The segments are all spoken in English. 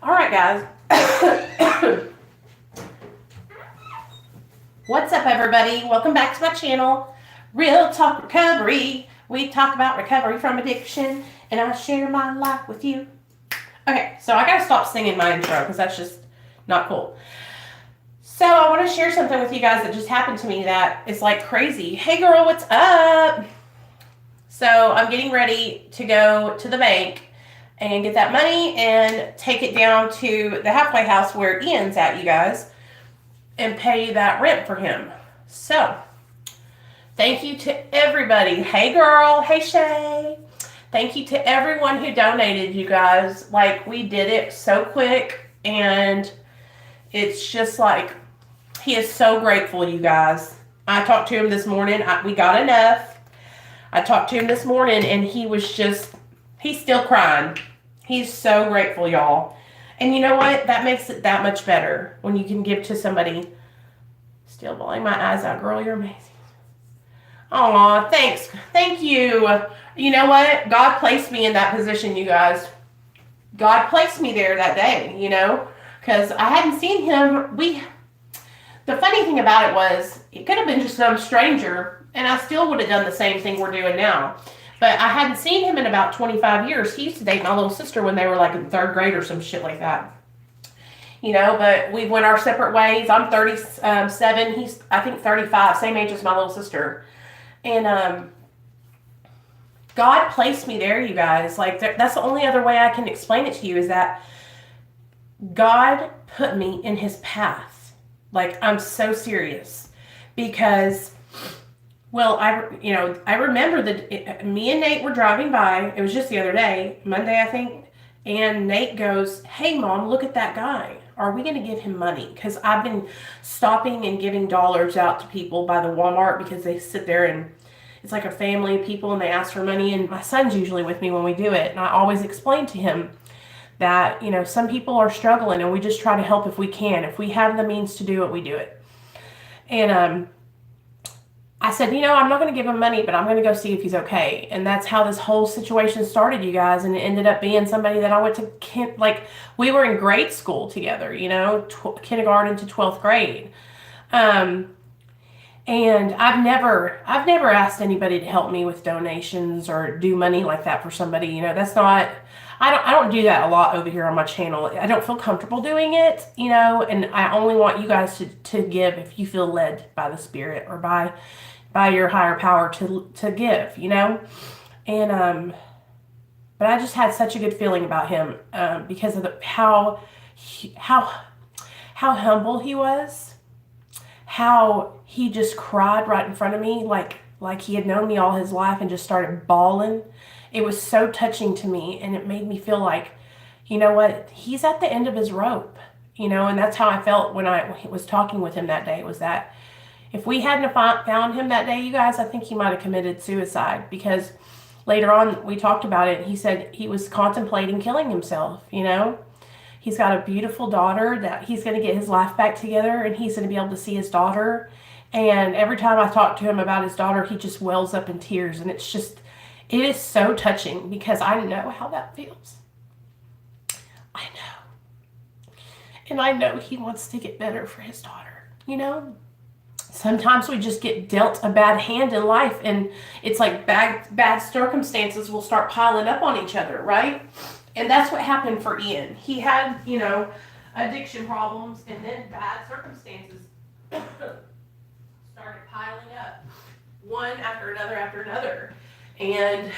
All right, guys. What's up, everybody? Welcome back to my channel, Real Talk Recovery. We talk about recovery from addiction, and I share my life with you. Okay, so I gotta stop singing my intro because that's just not cool. So I want to share something with you guys that just happened to me that is like crazy. Hey, girl, what's up? So I'm getting ready to go to the bank and get that money and take it down to the halfway house where Ian's at, you guys, and pay that rent for him. So thank you to everybody. Hey, girl. Hey, Shay. Thank you to everyone who donated, you guys. Like, we did it so quick, and it's just like, he is so grateful, you guys. I talked to him this morning. We got enough. I talked to him this morning, and he was just, he's still crying. He's so grateful, y'all. And you know what? That makes it that much better when you can give to somebody. Still bawling my eyes out. Girl, you're amazing. Aw, thanks. Thank you. You know what? God placed me in that position, you guys. God placed me there that day, you know, because I hadn't seen him. The funny thing about it was, it could have been just some stranger, and I still would have done the same thing we're doing now. But I hadn't seen him in about 25 years. He used to date my little sister when they were like in third grade or some shit like that. You know, but we went our separate ways. I'm 37. He's, I think, 35. Same age as my little sister. And God placed me there, you guys. Like, that's the only other way I can explain it to you is that God put me in his path. Like, I'm so serious. Because, well, I remember that me and Nate were driving by. It was just the other day, Monday, I think. And Nate goes, hey, Mom, look at that guy. Are we going to give him money? Because I've been stopping and giving dollars out to people by the Walmart because they sit there and it's like a family of people and they ask for money. And my son's usually with me when we do it. And I always explain to him that, you know, some people are struggling and we just try to help if we can. If we have the means to do it, we do it. And I said, you know, I'm not going to give him money, but I'm going to go see if he's okay. And that's how this whole situation started, you guys. And it ended up being somebody that I went to, like, we were in grade school together, you know, kindergarten to 12th grade. And I've never asked anybody to help me with donations or do money like that for somebody. You know, that's not, I don't do that a lot over here on my channel. I don't feel comfortable doing it, you know, and I only want you guys to give if you feel led by the Spirit or by your higher power to give, you know. And but I just had such a good feeling about him because of how humble he was, how he just cried right in front of me like he had known me all his life and just started bawling. It was so touching to me, and it made me feel like, you know what, he's at the end of his rope, you know. And that's how I felt when I was talking with him that day, was that if we hadn't found him that day, you guys, I think he might have committed suicide, because later on we talked about it. He said he was contemplating killing himself, you know. He's got a beautiful daughter that he's going to get his life back together, and he's going to be able to see his daughter. And every time I talk to him about his daughter, he just wells up in tears. And it's just, it is so touching because I know how that feels. I know. And I know he wants to get better for his daughter, you know. Sometimes we just get dealt a bad hand in life, and it's like bad circumstances will start piling up on each other, right? And that's what happened for Ian. He had, you know, addiction problems, and then bad circumstances started piling up, one after another. And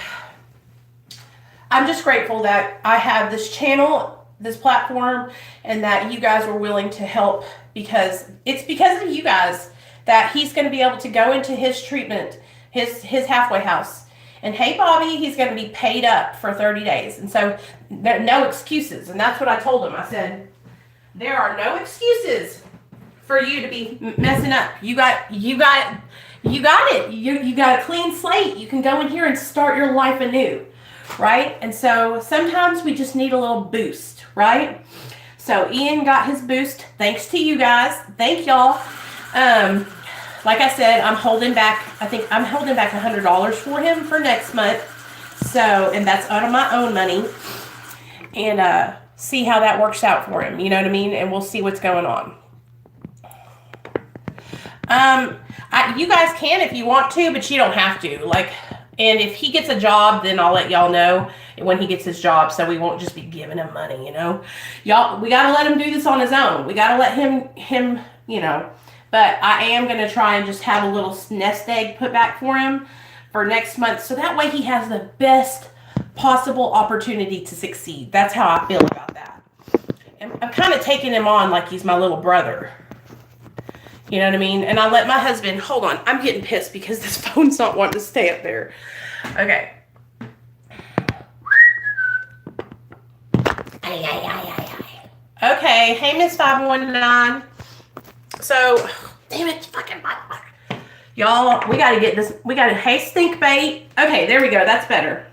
I'm just grateful that I have this channel, this platform, and that you guys were willing to help, because it's because of you guys that he's going to be able to go into his treatment, his halfway house. And hey, Bobby, he's going to be paid up for 30 days. And so no excuses. And that's what I told him. I said, there are no excuses for you to be messing up. You got it. You got a clean slate. You can go in here and start your life anew, right? And so sometimes we just need a little boost, right? So Ian got his boost thanks to you guys. Thank y'all. Like I said, I'm holding back $100 for him for next month. So, and that's out of my own money. And see how that works out for him. You know what I mean? And we'll see what's going on. You guys can if you want to, but you don't have to. Like, and if he gets a job, then I'll let y'all know when he gets his job, so we won't just be giving him money, you know. Y'all, we gotta let him do this on his own. We gotta let him, you know. But I am gonna try and just have a little nest egg put back for him for next month, so that way he has the best possible opportunity to succeed. That's how I feel about that. And I'm kind of taking him on like he's my little brother. You know what I mean? And I let my husband, hold on, I'm getting pissed because this phone's not wanting to stay up there. Okay. Okay, hey, Miss 519. So, damn it, fucking motherfucker. Y'all, we gotta get this, hey, stink bait. Okay, there we go, that's better.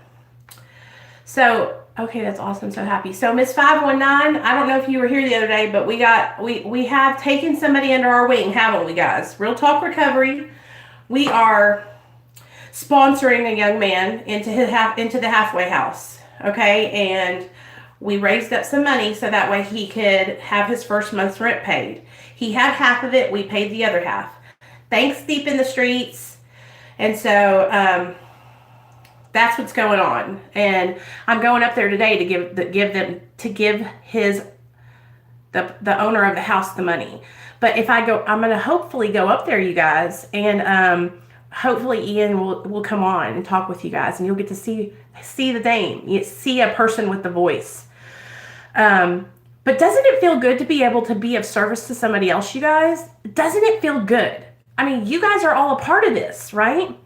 So, okay, that's awesome, so happy. So, Miss 519, I don't know if you were here the other day, but we have taken somebody under our wing, haven't we, guys? Real Talk Recovery. We are sponsoring a young man into the halfway house, okay? And we raised up some money so that way he could have his first month's rent paid. He had half of it. We paid the other half. Thanks, Deep in the Streets. And so that's what's going on. And I'm going up there today to give the owner of the house the money. But if I go, I'm going to hopefully go up there, you guys, and hopefully Ian will come on and talk with you guys, and you'll get to see the name. You see a person with the voice. But doesn't it feel good to be able to be of service to somebody else, you guys? Doesn't it feel good? I mean, you guys are all a part of this, right?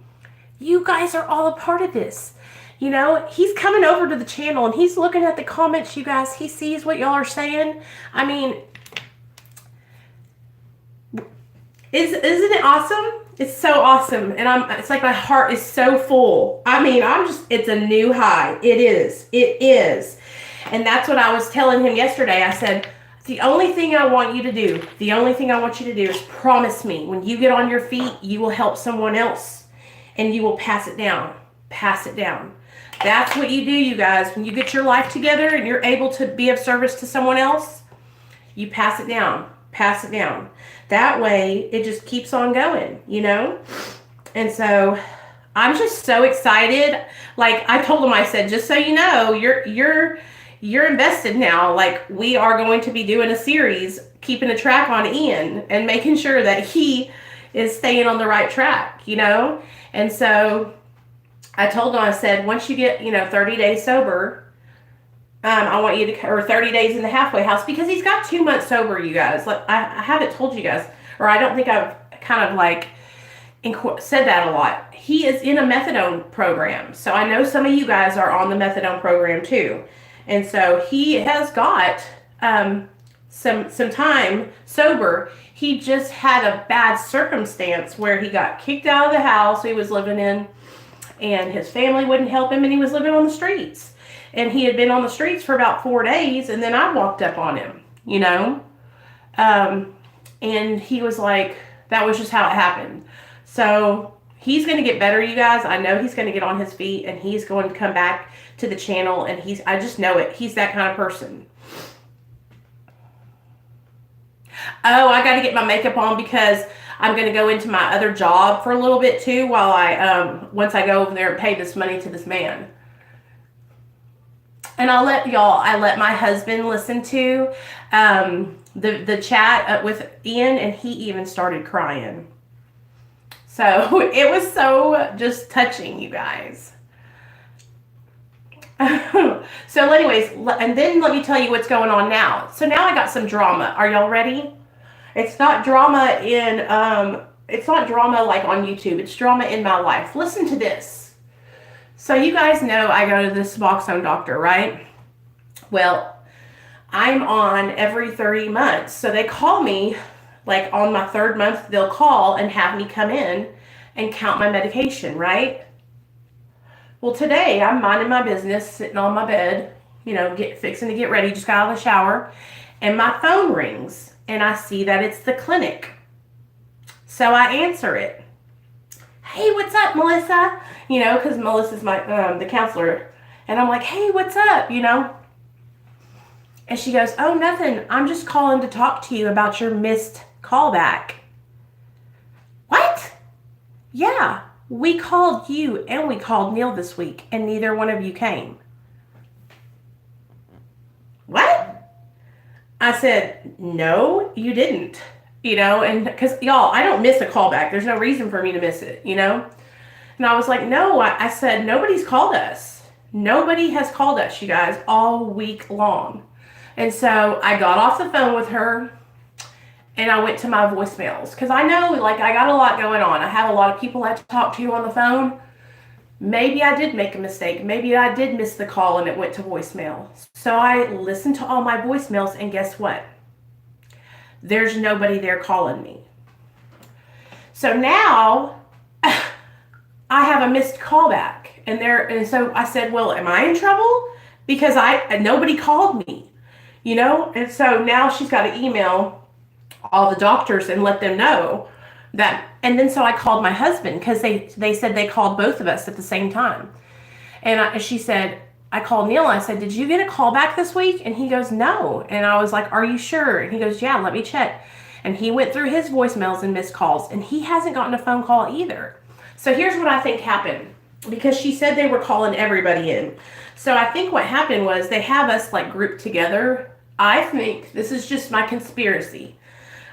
You guys are all a part of this. You know, he's coming over to the channel and he's looking at the comments, you guys. He sees what y'all are saying. I mean, isn't it awesome? It's so awesome. And it's like my heart is so full. I mean, it's a new high. It is. And that's what I was telling him yesterday. I said, the only thing I want you to do is promise me when you get on your feet, you will help someone else and you will pass it down. Pass it down. That's what you do, you guys. When you get your life together and you're able to be of service to someone else, you pass it down. Pass it down. That way, it just keeps on going, you know? And so, I'm just so excited. Like, I told him, I said, just so you know, you're invested now. Like, we are going to be doing a series, keeping a track on Ian and making sure that he is staying on the right track, you know? And so, I told him, I said, once you get, 30 days sober, I want you to, or 30 days in the halfway house, because he's got 2 months sober, you guys. Like, I haven't told you guys, or I don't think I've kind of like said that a lot. He is in a methadone program. So I know some of you guys are on the methadone program too. And so he has got some time sober. He just had a bad circumstance where he got kicked out of the house he was living in, and his family wouldn't help him, and he was living on the streets. And he had been on the streets for about 4 days, and then I walked up on him, and he was like, that was just how it happened. So he's going to get better, you guys. I know he's going to get on his feet, and he's going to come back to the channel, and I just know it. He's that kind of person. Oh, I got to get my makeup on because I'm going to go into my other job for a little bit too while once I go over there and pay this money to this man. And I let my husband listen to the chat with Ian, and he even started crying. So it was so just touching, you guys. So anyways, and then let me tell you what's going on now. So now I got some drama. Are y'all ready? It's not drama it's not drama like on YouTube. It's drama in my life. Listen to this. So you guys know I go to the Suboxone doctor, right? Well, I'm on every 30 months. So they call me, like on my 3rd month, they'll call and have me come in and count my medication, right? Well, today I'm minding my business, sitting on my bed, fixing to get ready, just got out of the shower, and my phone rings, and I see that it's the clinic. So I answer it. Hey, what's up, Melissa? Because Melissa's my the counselor. And I'm like, hey, what's up? And she goes, oh, nothing. I'm just calling to talk to you about your missed callback. What? Yeah, we called you and we called Neil this week, and neither one of you came. What? I said, no, you didn't. And because y'all, I don't miss a callback. There's no reason for me to miss it, And I was like, no, I said, nobody's called us. Nobody has called us, you guys, all week long. And so I got off the phone with her and I went to my voicemails because I know, like, I got a lot going on. I have a lot of people I talk to on the phone. Maybe I did make a mistake. Maybe I did miss the call and it went to voicemail. So I listened to all my voicemails, and guess what? There's nobody there calling me. So now I have a missed callback, and so I said, well, am I in trouble? Because nobody called me, And so now she's got to email all the doctors and let them know that. And then so I called my husband because they said they called both of us at the same time. And she said, I called Neil. I said, did you get a call back this week? And he goes, no. And I was like, are you sure? And he goes, yeah, let me check. And he went through his voicemails and missed calls, and he hasn't gotten a phone call either. So here's what I think happened, because she said they were calling everybody in. So I think what happened was they have us like grouped together. I think this is just my conspiracy.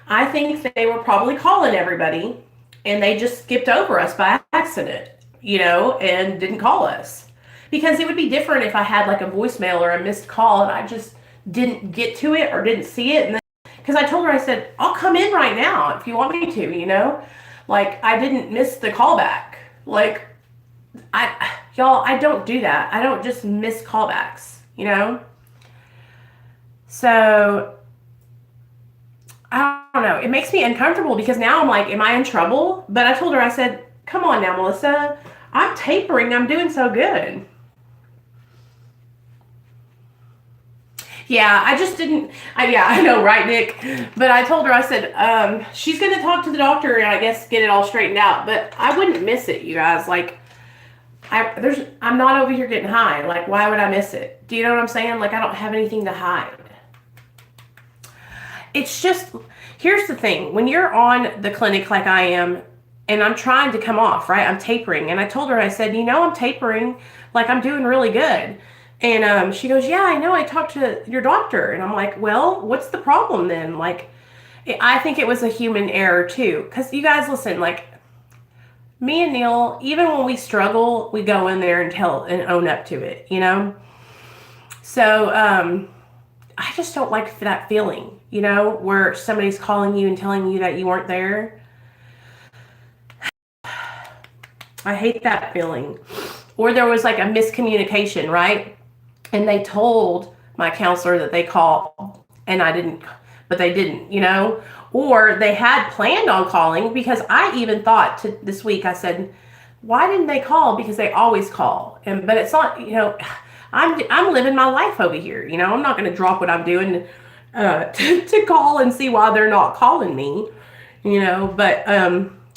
I think they were probably calling everybody and they just skipped over us by accident, and didn't call us. Because it would be different if I had like a voicemail or a missed call and I just didn't get to it or didn't see it. And because I told her, I said, I'll come in right now if you want me to, Like, I didn't miss the callback. Like, y'all, I don't do that. I don't just miss callbacks, So, I don't know. It makes me uncomfortable because now I'm like, am I in trouble? But I told her, I said, come on now, Melissa. I'm tapering. I'm doing so good. Yeah, I just didn't. I know, right, Nick? But I told her, I said, she's going to talk to the doctor and I guess get it all straightened out. But I wouldn't miss it, you guys. Like, I'm not over here getting high. Like, why would I miss it? Do you know what I'm saying? Like, I don't have anything to hide. It's just, here's the thing. When you're on the clinic like I am, and I'm trying to come off, right? I'm tapering. And I told her, I said, I'm tapering. Like, I'm doing really good. And she goes, yeah, I know. I talked to your doctor. And I'm like, well, what's the problem then? Like, I think it was a human error too. Because you guys, listen, like, me and Neil, even when we struggle, we go in there and tell and own up to it, So I just don't like that feeling, where somebody's calling you and telling you that you weren't there. I hate that feeling. Or there was like a miscommunication, right? And they told my counselor that they called and I didn't, but they didn't, Or they had planned on calling, because I even thought this week, I said, why didn't they call? Because they always call. But it's not, I'm living my life over here. I'm not going to drop what I'm doing to call and see why they're not calling me, But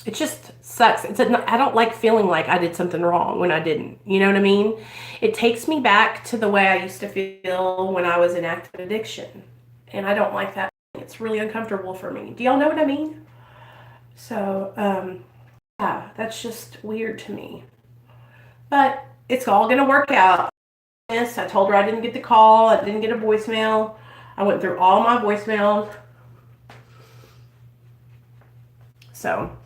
it just sucks. I don't like feeling like I did something wrong when I didn't. You know what I mean? It takes me back to the way I used to feel when I was in active addiction. And I don't like that. It's really uncomfortable for me. Do y'all know what I mean? So, yeah, that's just weird to me. But it's all going to work out. Yes, I told her I didn't get the call. I didn't get a voicemail. I went through all my voicemails. So,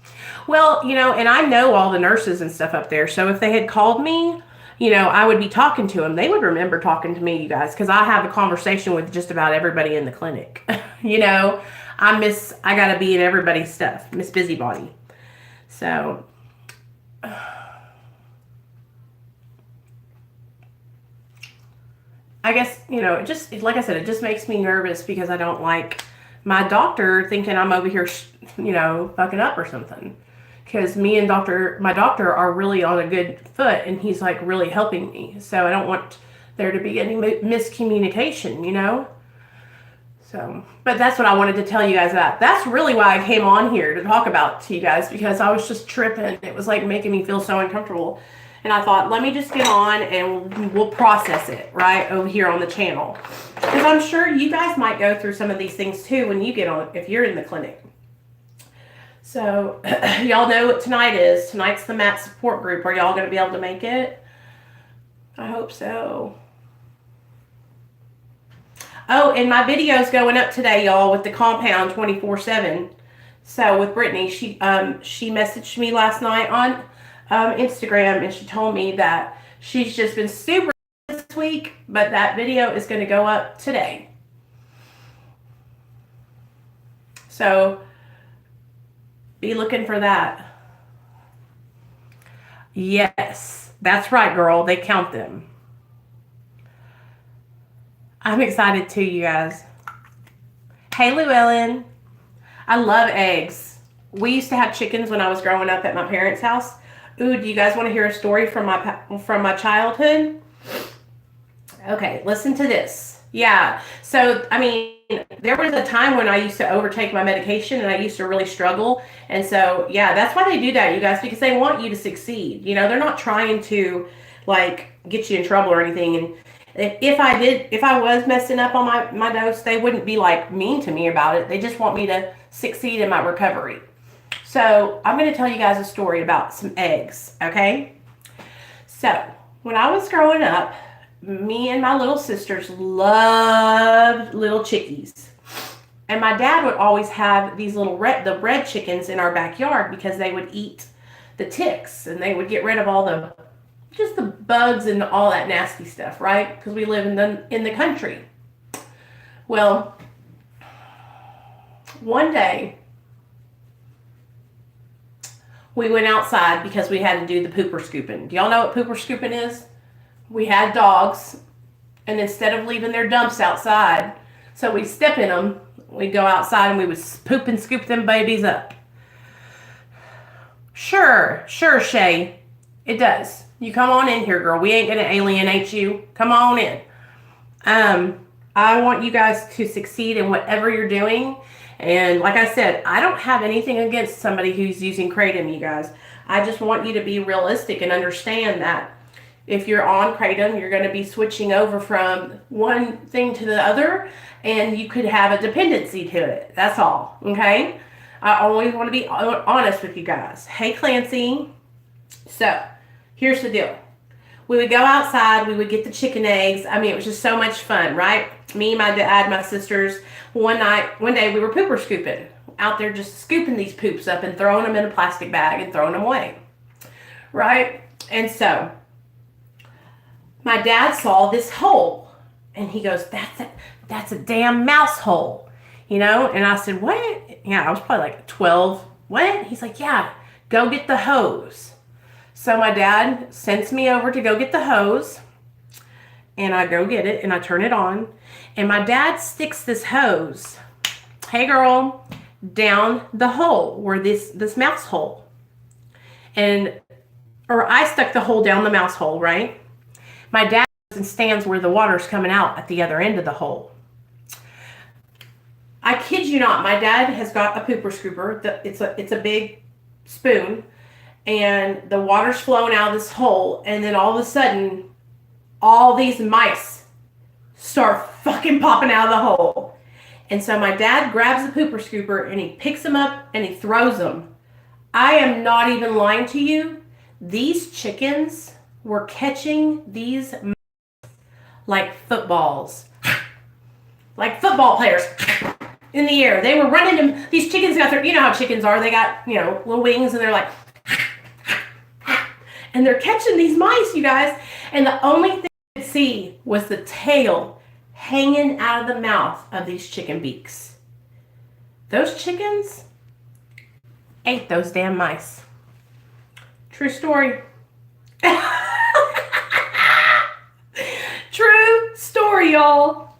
well, and I know all the nurses and stuff up there. So if they had called me, I would be talking to them. They would remember talking to me, you guys, because I have a conversation with just about everybody in the clinic. I got to be in everybody's stuff. Miss Busybody. So, I guess, it just, like I said, it just makes me nervous because I don't like my doctor thinking I'm over here, fucking up or something. Because me and my doctor are really on a good foot, and he's like really helping me. So I don't want there to be any miscommunication, So, but that's what I wanted to tell you guys about. That's really why I came on here to talk about to you guys, because I was just tripping. It was like making me feel so uncomfortable. And I thought, let me just get on and we'll process it right over here on the channel. Because I'm sure you guys might go through some of these things too when you get on, if you're in the clinic. So, y'all know what tonight is. Tonight's the MAT support group. Are y'all going to be able to make it? I hope so. Oh, and my video's going up today, y'all, with the compound 24/7. So with Brittany, she messaged me last night on Instagram, and she told me that she's just been super this week, but that video is going to go up today. So be looking for that. Yes, that's right, girl. They count them. I'm excited too, you guys. Hey, Llewellyn. I love eggs. We used to have chickens when I was growing up at my parents' house. Ooh, do you guys want to hear a story from my childhood? Okay, listen to this. Yeah, so, I mean, there was a time when I used to overtake my medication and I used to really struggle. And so, yeah, that's why they do that, you guys, because they want you to succeed. You know, they're not trying to, like, get you in trouble or anything. And if I was messing up on my dose, they wouldn't be, like, mean to me about it. They just want me to succeed in my recovery. So, I'm going to tell you guys a story about some eggs, okay? So, when I was growing up, me and my little sisters loved little chickies. And my dad would always have these little red chickens in our backyard because they would eat the ticks and they would get rid of all the bugs and all that nasty stuff, right? Because we live in the country. Well, one day we went outside because we had to do the pooper scooping. Do y'all know what pooper scooping is? We had dogs, and instead of leaving their dumps outside, so we'd step in them, we'd go outside and we would poop and scoop them babies up. Sure, Shay. It does. You come on in here, girl. We ain't gonna alienate you. Come on in. I want you guys to succeed in whatever you're doing. And like I said, I don't have anything against somebody who's using kratom, you guys. I just want you to be realistic and understand that if you're on kratom, you're going to be switching over from one thing to the other, and you could have a dependency to it. That's all, okay? I always want to be honest with you guys. Hey, Clancy. So, here's the deal. We would go outside. We would get the chicken eggs. I mean, it was just so much fun, right? Me, my dad, my sisters. One day, we were pooper scooping. Out there just scooping these poops up and throwing them in a plastic bag and throwing them away, right? And so, my dad saw this hole, and he goes, that's a damn mouse hole, you know? And I said, what? Yeah, I was probably like 12. What? He's like, yeah, go get the hose. So my dad sends me over to go get the hose, and I go get it, and I turn it on, and my dad sticks this hose, hey girl, down the hole, where this mouse hole. Or I stuck the hole down the mouse hole, right? My dad stands where the water's coming out at the other end of the hole. I kid you not, my dad has got a pooper scooper. It's a big spoon, and the water's flowing out of this hole, and then all of a sudden, all these mice start fucking popping out of the hole. And so my dad grabs the pooper scooper, and he picks them up, and he throws them. I am not even lying to you. These chickens were catching these like footballs, like football players in the air. They were running them. These chickens got their, you know how chickens are. They got, you know, little wings, and they're like, and they're catching these mice, you guys. And the only thing I could see was the tail hanging out of the mouth of these chicken beaks. Those chickens ate those damn mice. True story. True story, y'all.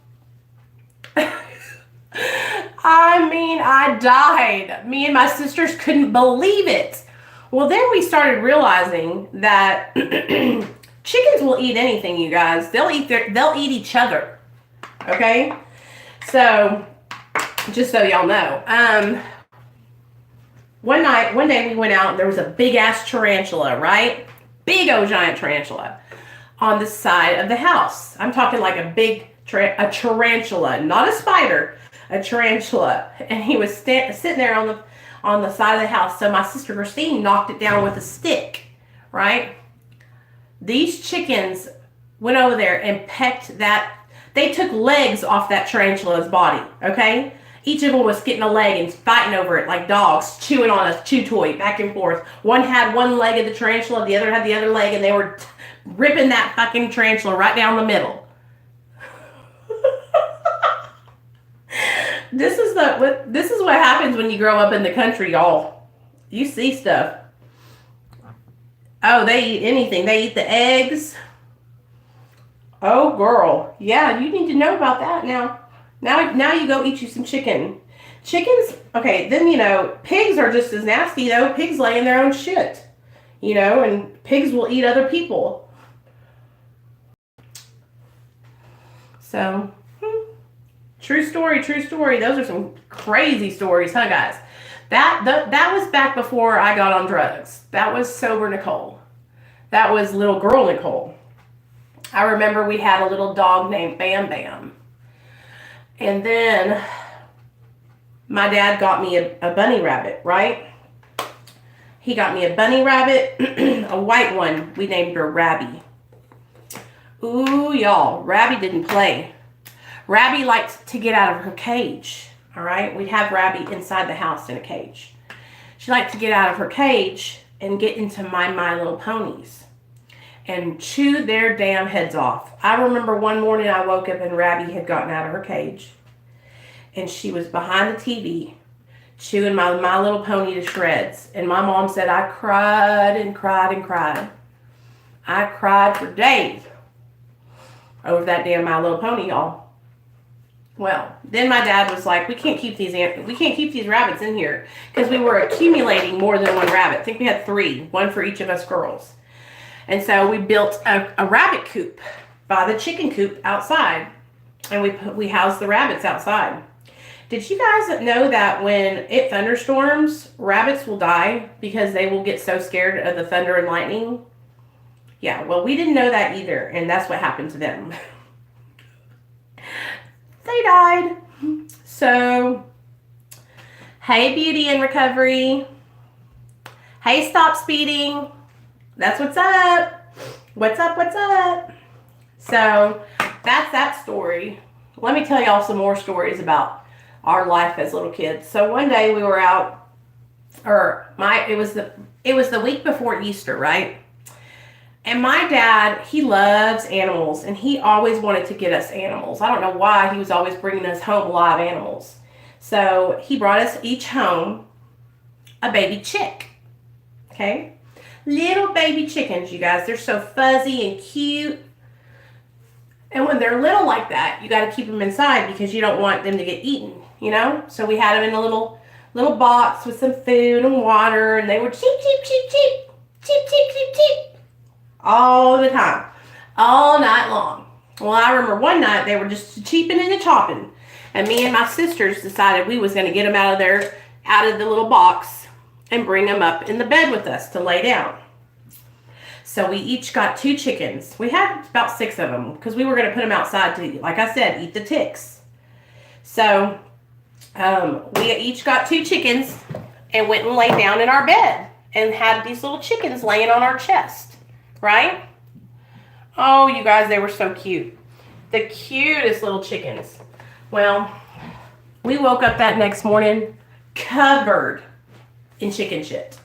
I mean, I died. Me and my sisters couldn't believe it. Well, then we started realizing that chickens will eat anything, you guys. They'll eat each other. Okay? So, just so y'all know. One day we went out and there was a big ass tarantula, right? big old giant tarantula on the side of the house. I'm talking like a big a tarantula, not a spider, a tarantula. And he was sitting there on the side of the house. So my sister Christine knocked it down with a stick, right? These chickens went over there and pecked that. They took legs off that tarantula's body, okay? Each of them was getting a leg and fighting over it like dogs, chewing on a chew toy back and forth. One had one leg of the tarantula, the other had the other leg, and they were ripping that fucking tarantula right down the middle. This is what happens when you grow up in the country, y'all. You see stuff. Oh, they eat anything. They eat the eggs. Oh, girl. Yeah, you need to know about that now. Now you go eat you some chicken. Chickens, okay, then, you know, pigs are just as nasty, though. Pigs lay in their own shit, you know, and pigs will eat other people. So, true story, true story. Those are some crazy stories, huh, guys? That was back before I got on drugs. That was sober Nicole. That was little girl Nicole. I remember we had a little dog named Bam Bam. And then my dad got me a bunny rabbit, right? He got me a bunny rabbit, a white one. We named her Rabby. Ooh, y'all, Rabby didn't play. Rabby liked to get out of her cage, all right? We'd have Rabby inside the house in a cage. She liked to get out of her cage and get into My Little Ponies and chew their damn heads off. I remember one morning I woke up and Rabby had gotten out of her cage and she was behind the TV chewing My Little Pony to shreds. And my mom said I cried and cried and cried. I cried for days over that damn My Little Pony, y'all. Well, then my dad was like, we can't keep these rabbits in here because we were accumulating more than one rabbit. I think we had 3, one for each of us girls. And so we built a rabbit coop by the chicken coop outside, and we housed the rabbits outside. Did you guys know that when it thunderstorms, rabbits will die because they will get so scared of the thunder and lightning? Yeah, well, we didn't know that either, and that's what happened to them. They died. So, hey, Beauty in Recovery. Hey, Stop Speeding. That's what's up. What's up, what's up? So, that's that story. Let me tell y'all some more stories about our life as little kids. So, one day we were out, it was the week before Easter, right? And my dad, he loves animals, and he always wanted to get us animals. I don't know why he was always bringing us home live animals. So he brought us each home a baby chick, okay? Little baby chickens, you guys. They're so fuzzy and cute. And when they're little like that, you got to keep them inside because you don't want them to get eaten, you know? So we had them in a little box with some food and water, and they were cheep, cheep, cheep, cheep, cheep, cheep, cheep, cheep. All the time, all night long. Well, I remember one night they were just cheeping and chopping, and me and my sisters decided we was going to get them out of the little box and bring them up in the bed with us to lay down. So we each got 2 chickens. We had about 6 of them because we were going to put them outside to, like I said, eat the ticks. So we each got 2 chickens and went and laid down in our bed and had these little chickens laying on our chest. Right? Oh, you guys, they were so cute. The cutest little chickens. Well, we woke up that next morning covered in chicken shit.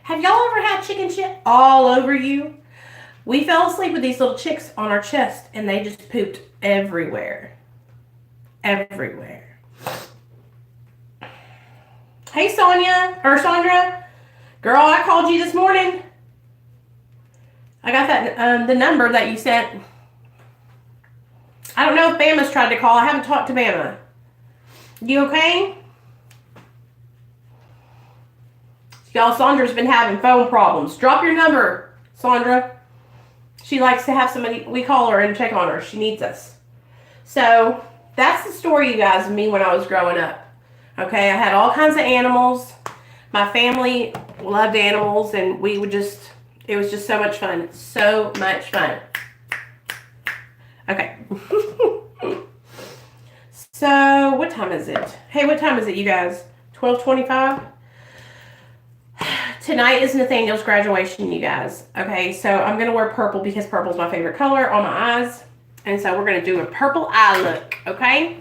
Have y'all ever had chicken shit all over you? We fell asleep with these little chicks on our chest, and they just pooped everywhere. Everywhere. Hey, Sandra. Girl, I called you this morning. I got that the number that you sent. I don't know if Bama's tried to call. I haven't talked to Bama. You okay? Y'all, Sandra's been having phone problems. Drop your number, Sandra. She likes to have somebody, we call her and check on her. She needs us. So, that's the story, you guys, of me when I was growing up. Okay, I had all kinds of animals. My family loved animals, and we would just It was just so much fun. So much fun. Okay. So, what time is it? Hey, what time is it, you guys? 12:25? Tonight is Nathaniel's graduation, you guys. Okay, so I'm going to wear purple because purple is my favorite color on my eyes. And so we're going to do a purple eye look, okay?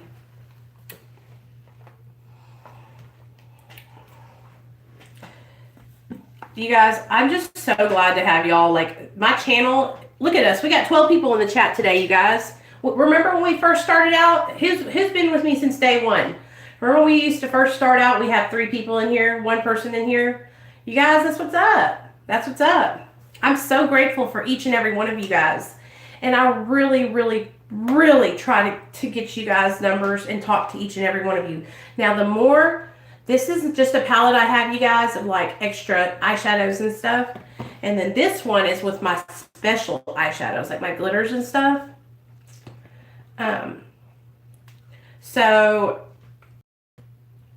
You guys, I'm just so glad to have y'all. Like, my channel, look at us. We got 12 people in the chat today, you guys. Remember when we first started out? Who's been with me since day one? Remember when we used to first start out? We had 3 people in here, 1 person in here. You guys, that's what's up. That's what's up. I'm so grateful for each and every one of you guys. And I really, really, really try to get you guys numbers and talk to each and every one of you. Now, the more... This is just a palette I have, you guys, of like extra eyeshadows and stuff. And then this one is with my special eyeshadows, like my glitters and stuff. So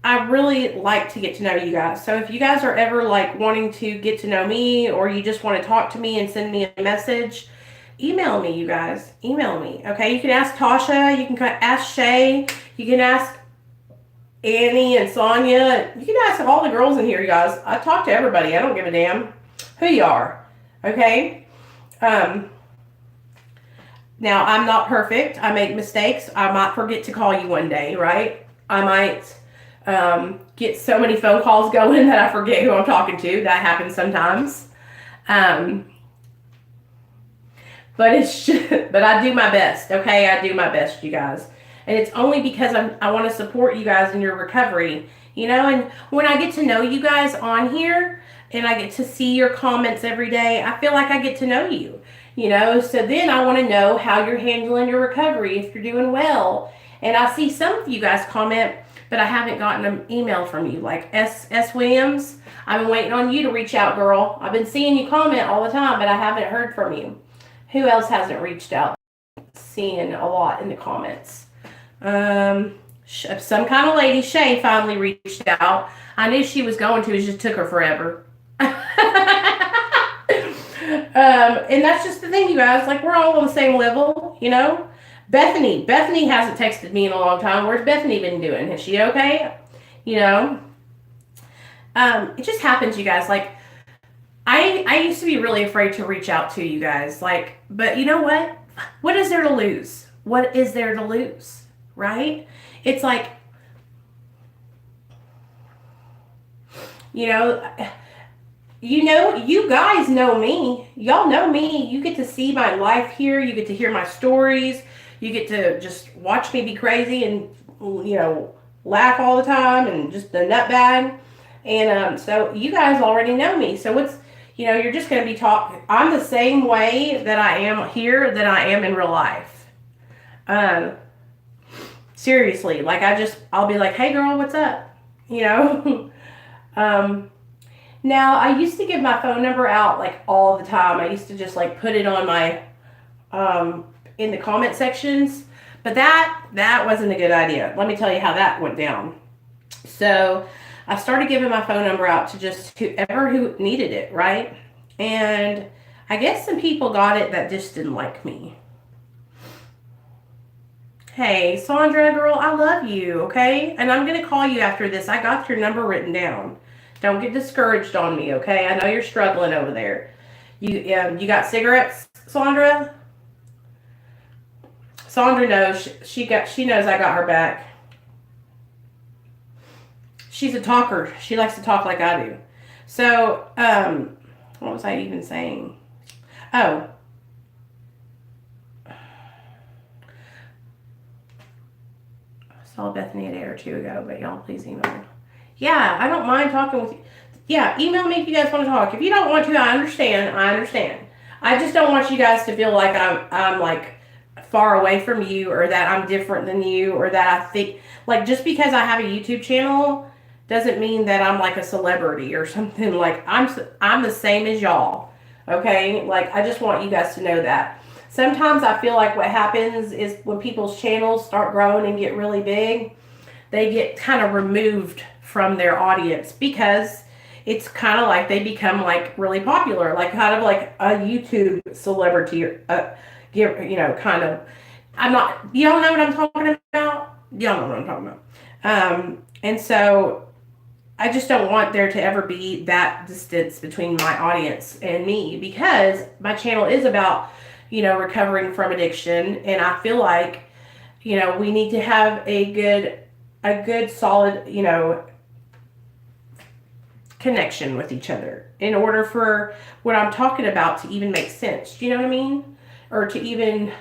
I really like to get to know you guys. So if you guys are ever like wanting to get to know me, or you just want to talk to me and send me a message, email me, you guys. Email me, okay? You can ask Tasha. You can ask Shay. You can ask Annie and Sonia. You can ask all the girls in here, you guys. I talk to everybody. I don't give a damn who you are. Okay? Now, I'm not perfect. I make mistakes. I might forget to call you one day, right? I might get so many phone calls going that I forget who I'm talking to. That happens sometimes. But I do my best, okay? I do my best, you guys. And it's only because I want to support you guys in your recovery, you know. And when I get to know you guys on here and I get to see your comments every day, I feel like I get to know you, you know. So then I want to know how you're handling your recovery, if you're doing well. And I see some of you guys comment, but I haven't gotten an email from you. Like S. Williams, I've been waiting on you to reach out, girl. I've been seeing you comment all the time, but I haven't heard from you. Who else hasn't reached out? Seeing a lot in the comments. Some kind of lady, Shay, finally reached out. I knew she was going to, it just took her forever. And that's just the thing, you guys. Like, we're all on the same level, you know. Bethany hasn't texted me in a long time. Where's Bethany been doing? Is she okay? You know. It just happens, you guys. Like, I used to be really afraid to reach out to you guys. Like, but you know what? What is there to lose? What is there to lose? Right? It's like, you know, you guys know me. Y'all know me. You get to see my life here. You get to hear my stories. You get to just watch me be crazy and, you know, laugh all the time and just the nut bag. And so you guys already know me. So it's, you know, you're just going to be talking. I'm the same way that I am here that I am in real life. Seriously, like I'll be like, hey girl, what's up? You know? Now I used to give my phone number out like all the time. I used to just like put it on my, in the comment sections, but that wasn't a good idea. Let me tell you how that went down. So I started giving my phone number out to just whoever who needed it, right? And I guess some people got it that just didn't like me. Hey, Sandra, girl, I love you, okay? And I'm going to call you after this. I got your number written down. Don't get discouraged on me, okay? I know you're struggling over there. You got cigarettes, Sandra? Sandra knows. She knows I got her back. She's a talker. She likes to talk like I do. So, what was I even saying? Oh. Saw Bethany a day or two ago, but y'all please email me. Yeah, I don't mind talking with you. Yeah, email me if you guys want to talk. If you don't want to, I understand. I just don't want you guys to feel like I'm like far away from you, or that I'm different than you, or that I think, like, just because I have a YouTube channel doesn't mean that I'm like a celebrity or something. Like, I'm the same as y'all, okay? Like, I just want you guys to know that. Sometimes I feel like what happens is when people's channels start growing and get really big, they get kind of removed from their audience because, it's kind of like they become like really popular, like kind of like a YouTube celebrity, kind of. I'm not. You don't know what I'm talking about. Y'all know what I'm talking about. And so I just don't want there to ever be that distance between my audience and me, because my channel is about, recovering from addiction. And I feel like, we need to have a good solid, connection with each other in order for what I'm talking about to even make sense. Do you know what I mean? Or to even,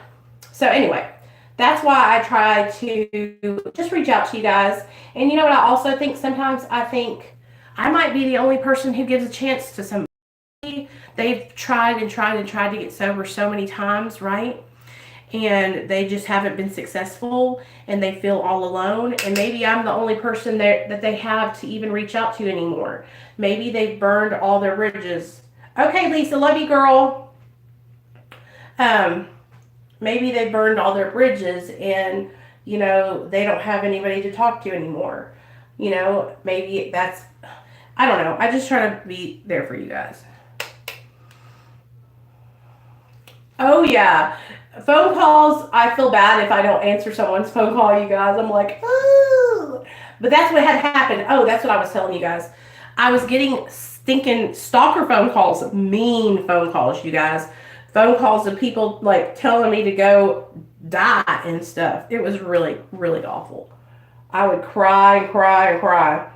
so anyway, that's why I try to just reach out to you guys. And you know what I also think? Sometimes I think I might be the only person who gives a chance to somebody. They've tried and tried and tried to get sober so many times, right? And they just haven't been successful, and they feel all alone. And maybe I'm the only person that they have to even reach out to anymore. Maybe they've burned all their bridges. Okay, Lisa, love you, girl. Maybe they burned all their bridges, and they don't have anybody to talk to anymore. Maybe that's, I don't know. I just try to be there for you guys. Oh yeah, phone calls. I feel bad if I don't answer someone's phone call, you guys. I'm like, ooh. But that's what had happened. Oh, that's what I was telling you guys. I was getting stinking stalker phone calls, mean phone calls, you guys. Phone calls of people like telling me to go die and stuff. It was really, really awful. I would cry and cry and cry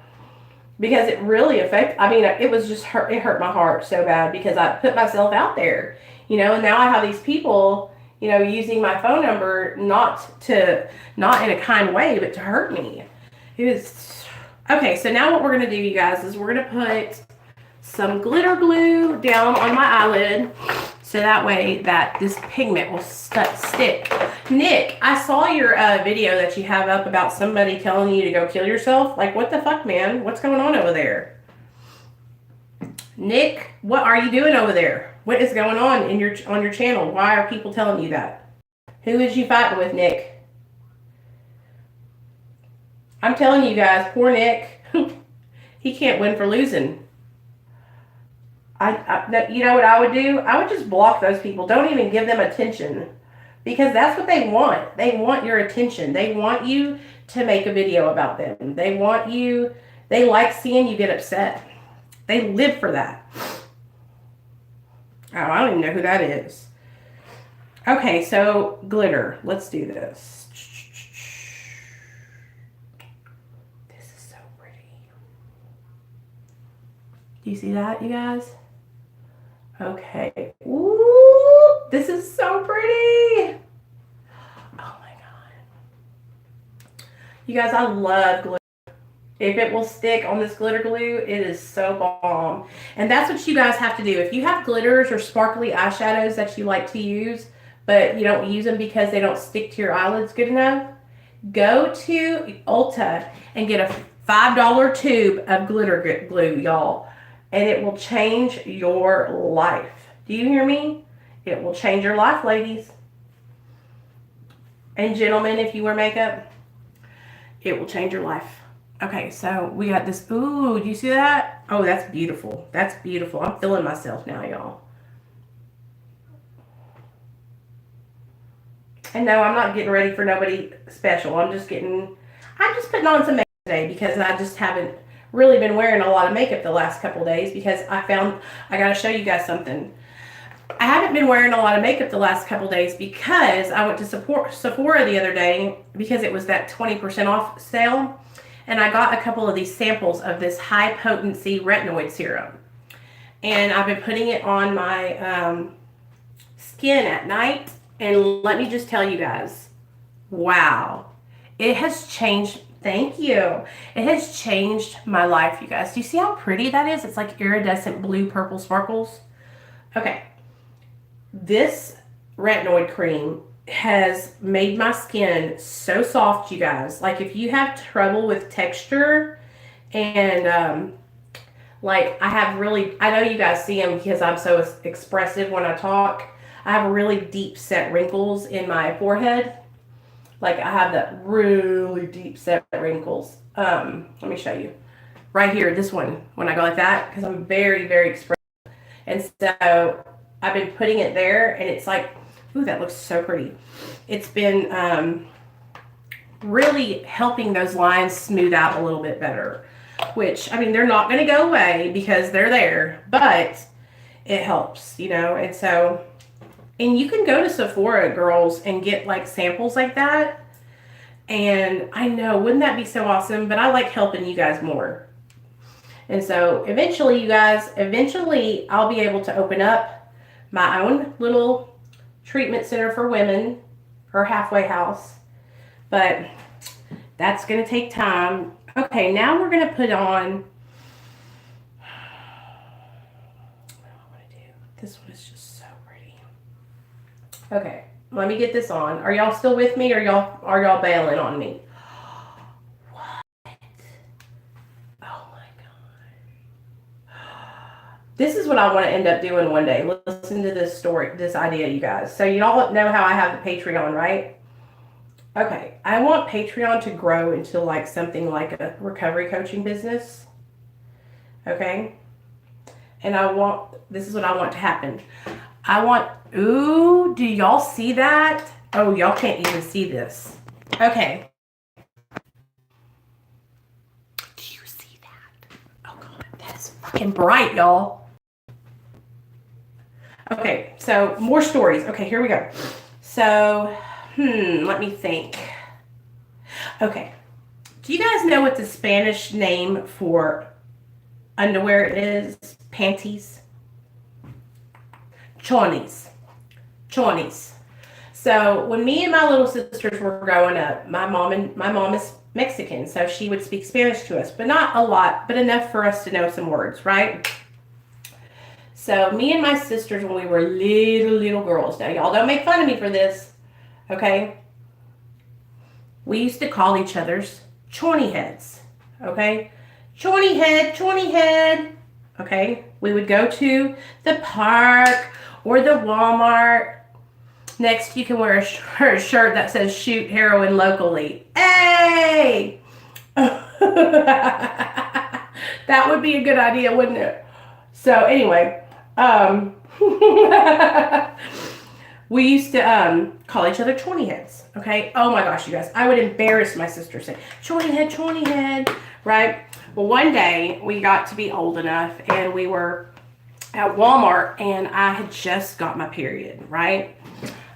because it really it was just hurt. It hurt my heart so bad because I put myself out there, and now I have these people, using my phone number, not in a kind way, but to hurt me. It was, okay. So now what we're going to do, you guys, is we're going to put some glitter glue down on my eyelid, so that way that this pigment will stick. Nick, I saw your video that you have up about somebody telling you to go kill yourself. Like, what the fuck, man? What's going on over there? Nick, what are you doing over there? What is going on on your channel? Why are people telling you that? Who is you fighting with, Nick? I'm telling you guys, poor Nick. He can't win for losing. You know what I would do? I would just block those people. Don't even give them attention, because that's what they want. They want your attention. They want you to make a video about them. They like seeing you get upset. They live for that. Oh, I don't even know who that is. Okay, so glitter. Let's do this. This is so pretty. Do you see that, you guys? Okay. Ooh, this is so pretty. Oh my God. You guys, I love glitter. If it will stick on this glitter glue, it is so bomb. And that's what you guys have to do. If you have glitters or sparkly eyeshadows that you like to use, but you don't use them because they don't stick to your eyelids good enough, go to Ulta and get a $5 tube of glitter glue, y'all. And it will change your life. Do you hear me? It will change your life, ladies. And gentlemen, if you wear makeup, it will change your life. Okay, so we got this. Ooh, do you see that? Oh, that's beautiful. That's beautiful. I'm feeling myself now, y'all. And no, I'm not getting ready for nobody special. I'm just putting on some makeup today because I just haven't really been wearing a lot of makeup the last couple days, because I got to show you guys something. I haven't been wearing a lot of makeup the last couple days because I went to Sephora the other day because it was that 20% off sale, and I got a couple of these samples of this high potency retinoid serum, and I've been putting it on my skin at night, and let me just tell you guys, wow, it has changed. Thank you. It has changed my life, you guys. Do you see how pretty that is? It's like iridescent blue purple sparkles. Okay. This retinoid cream has made my skin so soft, you guys. Like, if you have trouble with texture and I know you guys see them because I'm so expressive when I talk. I have really deep set wrinkles in my forehead. Like, I have that really deep set wrinkles. Let me show you. right here, this one, when I go like that, because I'm very, very expressive. And so I've been putting it there, and it's like, ooh, that looks so pretty. It's been really helping those lines smooth out a little bit better, which, I mean, they're not going to go away because they're there, but it helps, you know. And so, and you can go to Sephora, girls, and get like samples like that. And I know, wouldn't that be so awesome? But I like helping you guys more. And so eventually, you guys, I'll be able to open up my own little treatment center for women, or halfway house. But that's going to take time. Okay, now we're going to put on, what do I want to do? This one is just so pretty. Okay, let me get this on. Are y'all still with me, or are y'all bailing on me? What? Oh my God. This is what I want to end up doing one day. Listen to this story, this idea, you guys. So you all know how I have the Patreon, right? Okay, I want Patreon to grow into like something like a recovery coaching business. Okay? And this is what I want to happen. Ooh, do y'all see that? Oh, y'all can't even see this. Okay. Do you see that? Oh God, that's fucking bright, y'all. Okay, so more stories. Okay, here we go. So, let me think. Okay. Do you guys know what the Spanish name for underwear is? Panties? Chonis. Chonis. So when me and my little sisters were growing up, my mom is Mexican, so she would speak Spanish to us, but not a lot, but enough for us to know some words, right? So me and my sisters, when we were little girls, now y'all don't make fun of me for this, okay? We used to call each other's chorny heads, okay? Chorny head, okay? We would go to the park or the Walmart. Next, you can wear a shirt that says shoot heroin locally. Hey! That would be a good idea, wouldn't it? So anyway, we used to call each other chorny heads, okay? Oh my gosh, you guys. I would embarrass my sister saying, chorny head, right? Well, one day we got to be old enough and we were at Walmart and I had just got my period, right?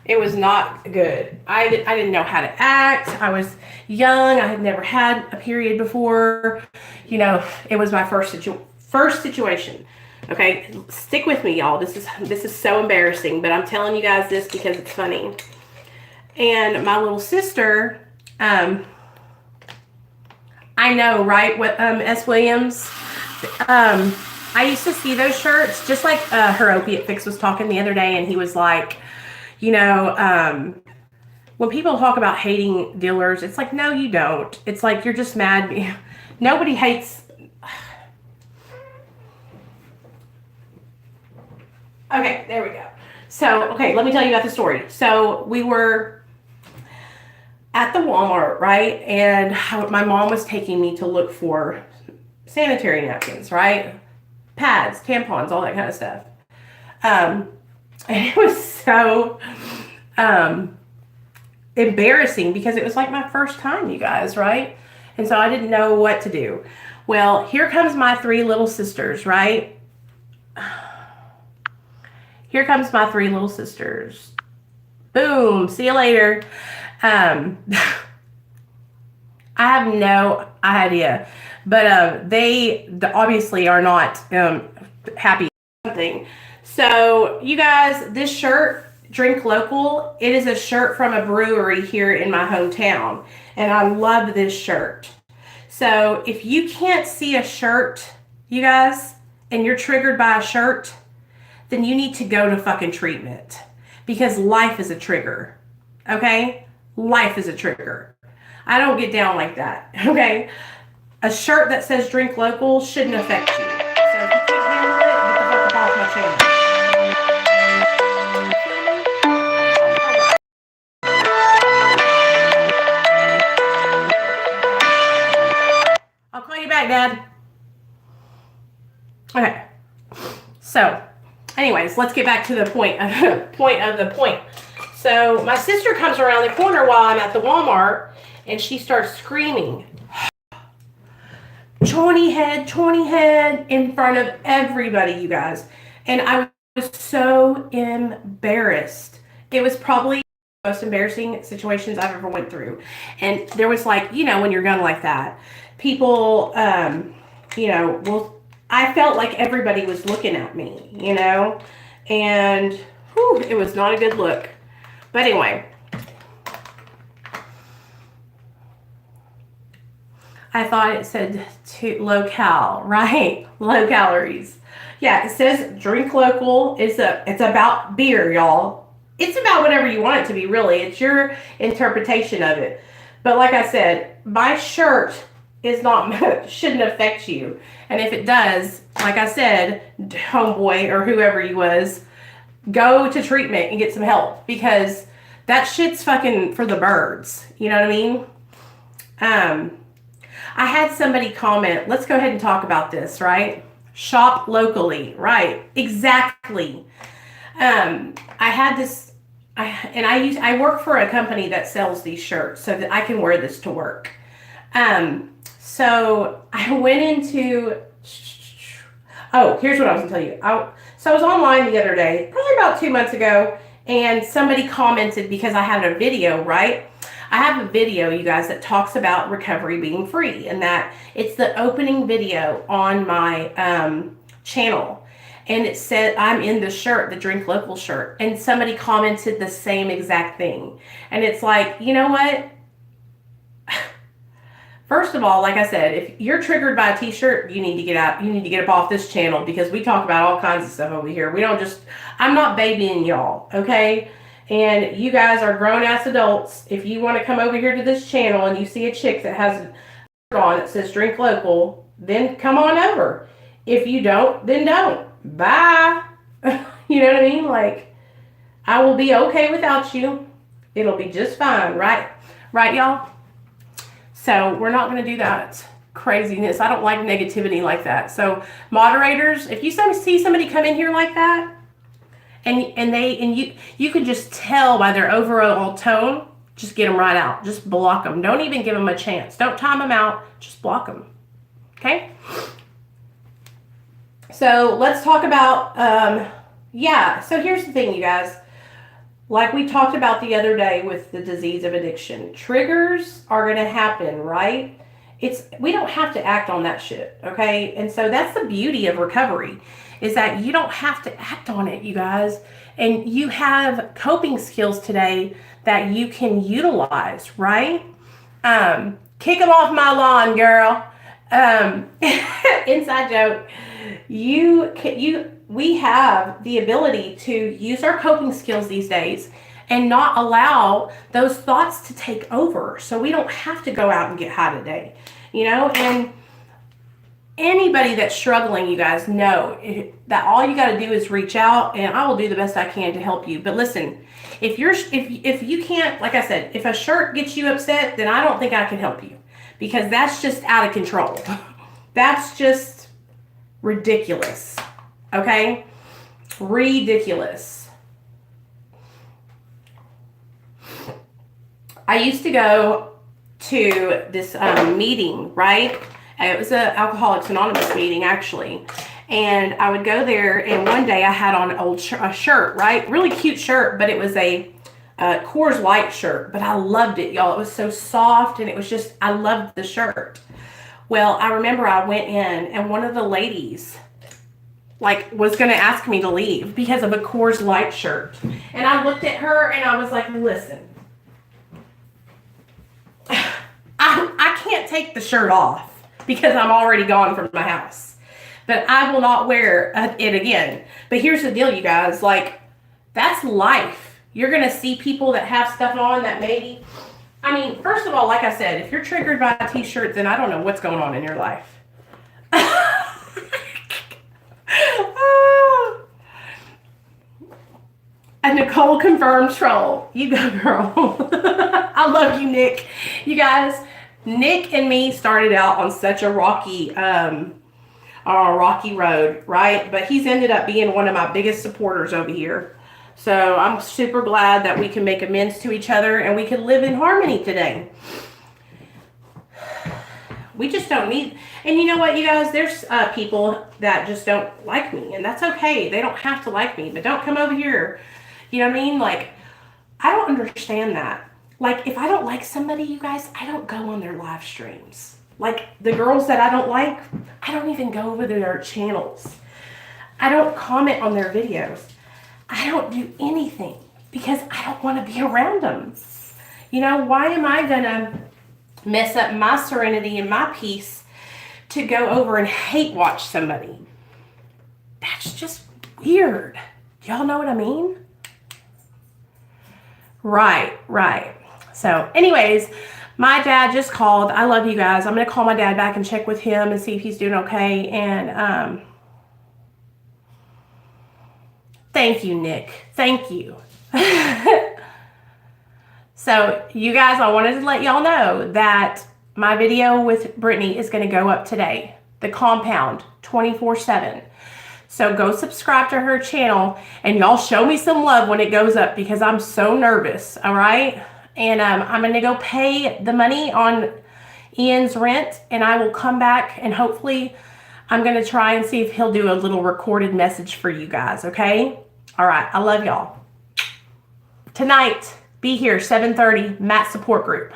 It was not good. I didn't know how to act. I was young. I had never had a period before. You know, it was my first situation. Okay, stick with me, y'all. This is so embarrassing, but I'm telling you guys this because it's funny. And my little sister, I know, right? What S. Williams. I used to see those shirts, just like her opiate fix was talking the other day, and he was like, you know, when people talk about hating dealers, it's like, no, you don't. It's like you're just mad. Nobody hates. Okay, there we go. So, okay, let me tell you about the story. So we were at the Walmart, right? And my mom was taking me to look for sanitary napkins, right? Pads, tampons, all that kind of stuff. And it was so embarrassing because it was like my first time, you guys, right? And so I didn't know what to do. Well, here comes my three little sisters, right? Here comes my three little sisters. Boom. See you later. I have no idea. But they obviously are not happy with something. So, you guys, this shirt, Drink Local, it is a shirt from a brewery here in my hometown. And I love this shirt. So, if you can't see a shirt, you guys, and you're triggered by a shirt, then you need to go to fucking treatment. Because life is a trigger. Okay? Life is a trigger. I don't get down like that. Okay? A shirt that says Drink Local shouldn't affect you. So if you can't handle it, get the fuck off my channel. I'll call you back, Dad. Okay. So, anyways, let's get back to the point of the point. So, my sister comes around the corner while I'm at the Walmart, and she starts screaming, "Chorny head," in front of everybody, you guys. And I was so embarrassed. It was probably the most embarrassing situations I've ever went through. And there was like, you know, when you're young like that, people, you know, well, I felt like everybody was looking at me, you know, and whew, it was not a good look. But anyway, I thought it said low cal, right? Low calories. Yeah, it says drink local. It's about beer, y'all. It's about whatever you want it to be, really. It's your interpretation of it. But like I said, my shirt is not shouldn't affect you. And if it does, like I said, homeboy or whoever he was, go to treatment and get some help, because that shit's fucking for the birds. You know what I mean? I had somebody comment, let's go ahead and talk about this, right? Shop locally, right? Exactly. I had this, I work for a company that sells these shirts so that I can wear this to work. So I went into, here's what I was gonna tell you. So I was online the other day, probably about 2 months ago, and somebody commented because I had a video, right? I have a video, you guys, that talks about recovery being free, and that it's the opening video on my channel. And it said I'm in the shirt, the Drink Local shirt, and somebody commented the same exact thing. And it's like, you know what? First of all, like I said, if you're triggered by a t-shirt, you need to get out. You need to get up off this channel, because we talk about all kinds of stuff over here. We don't just, I'm not babying y'all, okay? And you guys are grown-ass adults. If you want to come over here to this channel and you see a chick that has a shirt on that says Drink Local, then come on over. If you don't, then don't. Bye. You know what I mean? Like, I will be okay without you. It'll be just fine, right? Right, y'all? So we're not going to do that craziness. I don't like negativity like that. So moderators, if you see somebody come in here like that, and you can just tell by their overall tone, just get them right out. Just block them. Don't even give them a chance. Don't time them out. Just block them. Okay? So let's talk about, so here's the thing, you guys. Like we talked about the other day with the disease of addiction, triggers are going to happen, right? We don't have to act on that shit, okay? And so that's the beauty of recovery, is that you don't have to act on it, you guys. And you have coping skills today that you can utilize, right? Kick them off my lawn, girl. Inside joke. We have the ability to use our coping skills these days and not allow those thoughts to take over. So we don't have to go out and get high today, you know? And anybody that's struggling, you guys know that all you got to do is reach out, and I will do the best I can to help you. But listen, if you can't, like I said, if a shirt gets you upset, then I don't think I can help you, because that's just out of control. That's just ridiculous. Okay? Ridiculous. I used to go to this meeting, right? It was an Alcoholics Anonymous meeting, actually. And I would go there, and one day I had on a shirt, right? Really cute shirt, but it was a Coors Light shirt. But I loved it, y'all. It was so soft, and it was just, I loved the shirt. Well, I remember I went in, and one of the ladies, was going to ask me to leave because of a Coors Light shirt. And I looked at her, and I was like, listen, I can't take the shirt off because I'm already gone from my house. But I will not wear it again. But here's the deal, you guys. That's life. You're going to see people that have stuff on that maybe... I mean, first of all, like I said, if you're triggered by a t-shirt, then I don't know what's going on in your life. And Nicole confirmed troll. You go, girl. I love you, Nick. You guys, Nick and me started out on such a rocky on a rocky road, right? But he's ended up being one of my biggest supporters over here. So I'm super glad that we can make amends to each other and we can live in harmony today. We just don't need, and you know what, you guys, there's people that just don't like me, and that's okay. They don't have to like me, but don't come over here. You know what I mean? Like, I don't understand that. Like, if I don't like somebody, you guys, I don't go on their live streams. Like, the girls that I don't like, I don't even go over to their channels. I don't comment on their videos. I don't do anything because I don't want to be around them. You know, why am I going to mess up my serenity and my peace to go over and hate watch somebody? That's just weird. Y'all know what I mean? Right. So anyways, my dad just called. I love you guys. I'm going to call my dad back and check with him and see if he's doing okay. And thank you, Nick. Thank you. So you guys, I wanted to let y'all know that my video with Brittany is going to go up today. The Compound 24/7. So go subscribe to her channel and y'all show me some love when it goes up because I'm so nervous. All right. And I'm going to go pay the money on Ian's rent and I will come back and hopefully I'm going to try and see if he'll do a little recorded message for you guys. Okay. All right. I love y'all. Tonight, be here, 7:30, Matt Support Group.